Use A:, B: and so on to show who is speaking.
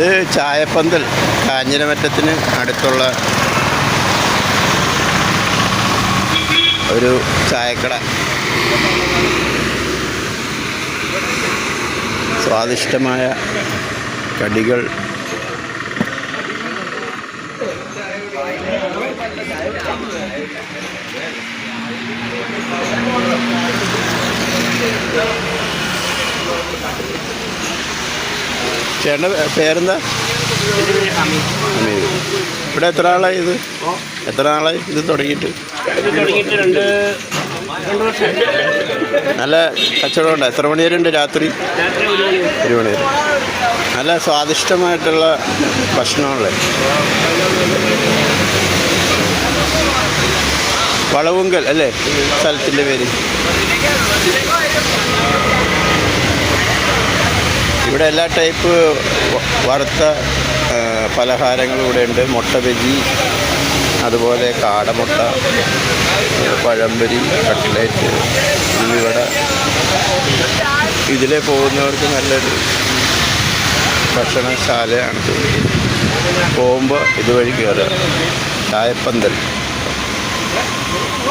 A: ഇത് ചായപ്പന്തൽ, കാഞ്ഞിരമറ്റത്തിന് അടുത്തുള്ള ഒരു ചായക്കട. സ്വാദിഷ്ടമായ കടികൾ, ചേട്ടൻ്റെ പേരെന്താ? ഹമീദ്. ഇവിടെ എത്ര നാളായി ഇത് തുടങ്ങിയിട്ട്? നല്ല കച്ചവടമുണ്ട്. എത്ര മണി വരെ ഉണ്ട്? രാത്രി 1 മണി വരെ. നല്ല സ്വാദിഷ്ടമായിട്ടുള്ള ഭക്ഷണമല്ലേ. വളവുങ്കൽ അല്ലേ സ്ഥലത്തിൻ്റെ പേര്? ഇവിടെ എല്ലാ ടൈപ്പ് വറുത്ത പലഹാരങ്ങളും ഇവിടെ ഉണ്ട്. മുട്ട ബജി, അതുപോലെ കാടമുട്ട, പഴംപൊരി, കട്ട്ലേറ്റ്, ഉള്ളിവട. ഇതിലെ പോകുന്നവർക്ക് നല്ലൊരു ഭക്ഷണശാലയാണ്. പോകുമ്പോൾ ഇതുവഴി കയറുക. ചായപ്പന്തൽ.